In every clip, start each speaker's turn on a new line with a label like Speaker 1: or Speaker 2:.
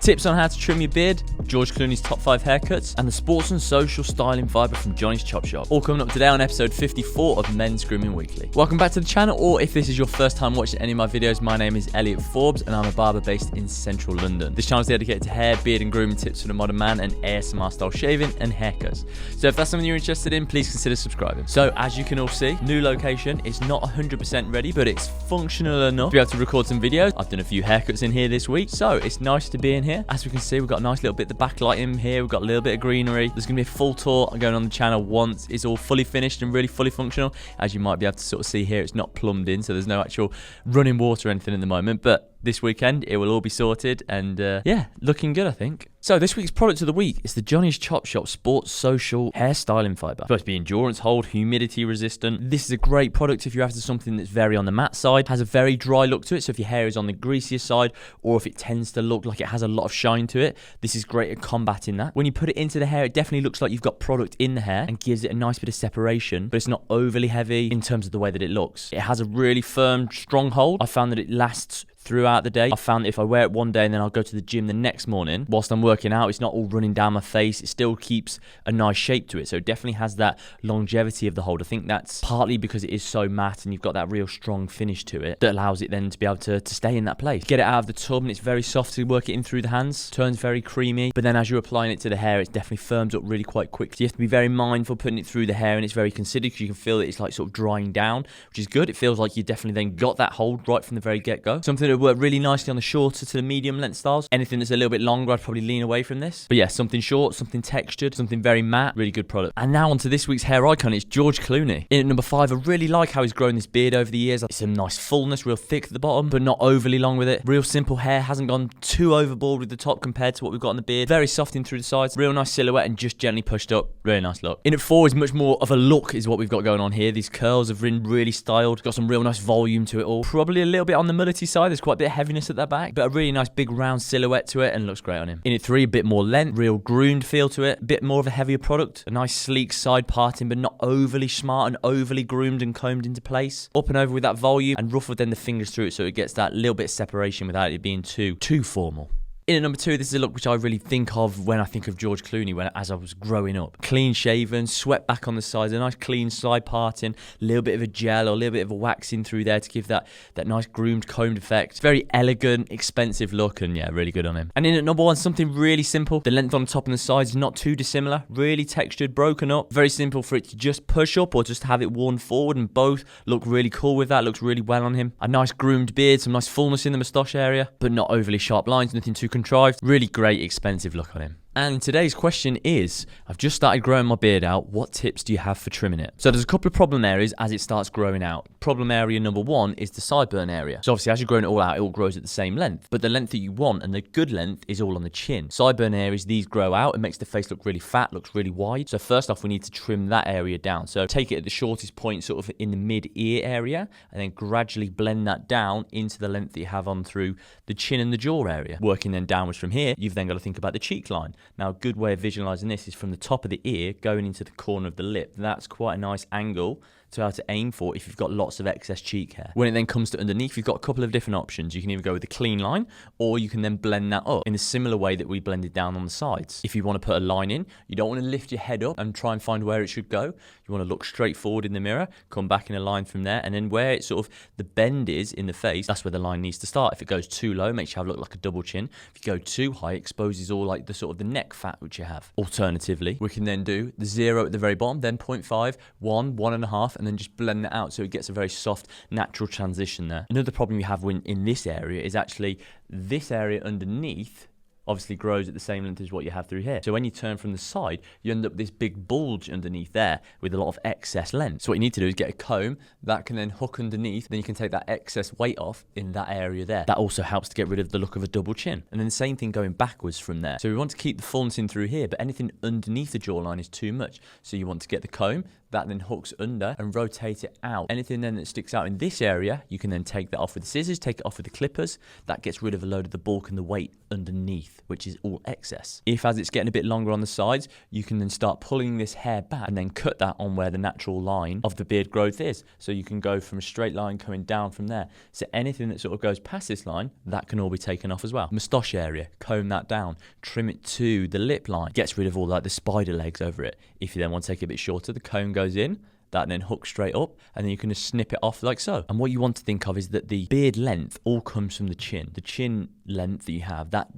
Speaker 1: tips on how to trim your beard, George Clooney's top 5 haircuts, and the sports and social styling Fibre from Johnny's Chop Shop. All coming up today on episode 54 of Men's Grooming Weekly. Welcome back to the channel, or if this is your first time watching any of my videos, my name is Elliot Forbes and I'm a barber based in central London. This channel is dedicated to hair, beard and grooming tips for the modern man and ASMR style shaving and haircuts. So if that's something you're interested in, please consider subscribing. So as you can all see, new location. It's not 100% ready, but it's functional enough to be able to record some videos. I've done a few haircuts in here this week, so it's nice to be in here. As we can see, we've got a nice little bit of the backlight in here. We've got a little bit of greenery. There's going to be a full tour going on the channel once it's all fully finished and really fully functional. As you might be able to sort of see here, it's not plumbed in, so there's no actual running water or anything at the moment, but this weekend it will all be sorted and yeah, looking good, I think. So this week's product of the week is the Johnny's Chop Shop Sports Social Hair Styling Fibre. Supposed to be endurance hold, humidity resistant. This is a great product if you're after something that's very on the matte side, has a very dry look to it. So if your hair is on the greasier side, or if it tends to look like it has a lot of shine to it, this is great at combating that. When you put it into the hair, it definitely looks like you've got product in the hair and gives it a nice bit of separation, but it's not overly heavy in terms of the way that it looks. It has a really firm, strong hold. I found that it lasts throughout the day. I found that if I wear it one day and then I'll go to the gym the next morning, whilst I'm working out, it's not all running down my face. It still keeps a nice shape to it. So it definitely has that longevity of the hold. I think that's partly because it is so matte and you've got that real strong finish to it that allows it then to be able to stay in that place. Get it out of the tub and it's very soft to work it in through the hands. Turns very creamy. But then as you're applying it to the hair, it definitely firms up really quite quick. So you have to be very mindful putting it through the hair, and it's very considered because you can feel that it's like sort of drying down, which is good. It feels like you definitely then got that hold right from the very get-go. Something that worked really nicely on the shorter to the medium length styles. Anything that's a little bit longer, I'd probably lean away from this. But yeah, something short, something textured, something very matte, really good product. And now onto this week's hair icon, it's George Clooney. In at number 5, I really like how he's grown this beard over the years. It's a nice fullness, real thick at the bottom, but not overly long with it. Real simple hair, hasn't gone too overboard with the top compared to what we've got on the beard. Very soft in through the sides, real nice silhouette and just gently pushed up. Really nice look. In at 4 is much more of a look is what we've got going on here. These curls have been really styled, got some real nice volume to it all. Probably a little bit on the mullety side, there's quite a bit of heaviness at that back, but a really nice big round silhouette to it and looks great on him. In at 3, a bit more length, real groomed feel to it, a bit more of a heavier product, a nice sleek side parting but not overly smart and overly groomed and combed into place. Up and over with that volume and ruffled then the fingers through it so it gets that little bit of separation without it being too formal. In at number 2, this is a look which I really think of when I think of George Clooney as I was growing up. Clean shaven, swept back on the sides, a nice clean side parting, a little bit of a gel or a little bit of a waxing through there to give that nice groomed, combed effect. Very elegant, expensive look and yeah, really good on him. And in at number 1, something really simple. The length on the top and the sides is not too dissimilar. Really textured, broken up. Very simple for it to just push up or just have it worn forward, and both look really cool with that. Looks really well on him. A nice groomed beard, some nice fullness in the moustache area, but not overly sharp lines, nothing too contrived. Really great, expensive look on him. And today's question is, I've just started growing my beard out, what tips do you have for trimming it? So there's a couple of problem areas as it starts growing out. Problem area number 1 is the sideburn area. So obviously as you're growing it all out, it all grows at the same length, but the length that you want and the good length is all on the chin. Sideburn areas, these grow out, it makes the face look really fat, looks really wide. So first off, we need to trim that area down. So take it at the shortest point, sort of in the mid-ear area, and then gradually blend that down into the length that you have on through the chin and the jaw area. Working then downwards from here, you've then got to think about the cheek line. Now a good way of visualizing this is from the top of the ear going into the corner of the lip. That's quite a nice angle to how to aim for if you've got lots of excess cheek hair. When it then comes to underneath, you've got a couple of different options. You can either go with a clean line, or you can then blend that up in a similar way that we blended down on the sides. If you want to put a line in, you don't want to lift your head up and try and find where it should go. You want to look straight forward in the mirror, come back in a line from there, and then where it's sort of the bend is in the face, that's where the line needs to start. If it goes too low, it makes you have look like a double chin. If you go too high, it exposes all like the sort of the neck fat which you have. Alternatively, we can then do the 0 at the very bottom, then 0.5, 1, 1.5, and then just blend it out so it gets a very soft, natural transition there. Another problem you have when in this area is actually this area underneath obviously grows at the same length as what you have through here. So when you turn from the side, you end up with this big bulge underneath there with a lot of excess length. So what you need to do is get a comb that can then hook underneath, then you can take that excess weight off in that area there. That also helps to get rid of the look of a double chin. And then the same thing going backwards from there. So we want to keep the fullness in through here, but anything underneath the jawline is too much. So you want to get the comb, that then hooks under and rotate it out. Anything then that sticks out in this area, you can then take that off with the scissors, take it off with the clippers. That gets rid of a load of the bulk and the weight underneath, which is all excess. If as it's getting a bit longer on the sides, you can then start pulling this hair back and then cut that on where the natural line of the beard growth is. So you can go from a straight line coming down from there. So anything that sort of goes past this line, that can all be taken off as well. Moustache area, comb that down, trim it to the lip line, gets rid of all like the spider legs over it. If you then want to take it a bit shorter, the comb goes in, that then hooks straight up, and then you can just snip it off like so. And what you want to think of is that the beard length all comes from the chin. The chin length that you have, that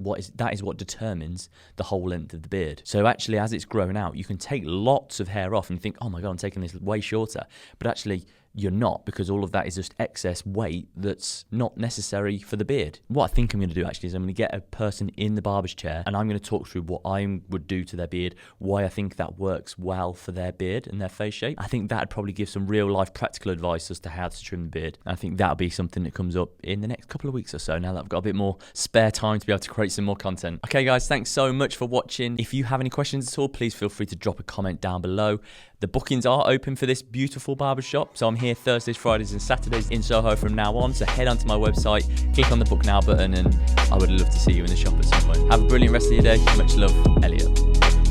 Speaker 1: is what determines the whole length of the beard. So actually, as it's growing out, you can take lots of hair off and think, oh my God, I'm taking this way shorter. But actually, you're not, because all of that is just excess weight that's not necessary for the beard. What I think I'm going to do actually is I'm going to get a person in the barber's chair and I'm going to talk through what I would do to their beard, why I think that works well for their beard and their face shape. I think that'd probably give some real life practical advice as to how to trim the beard. And I think that'll be something that comes up in the next couple of weeks or so, now that I've got a bit more spare time to be able to create some more content. Okay guys, thanks so much for watching. If you have any questions at all, please feel free to drop a comment down below. The bookings are open for this beautiful barbershop, so I'm here Thursdays, Fridays and Saturdays in Soho from now on, so head onto my website, click on the book now button, and I would love to see you in the shop at some point. Have a brilliant rest of your day. Much love, Elliot.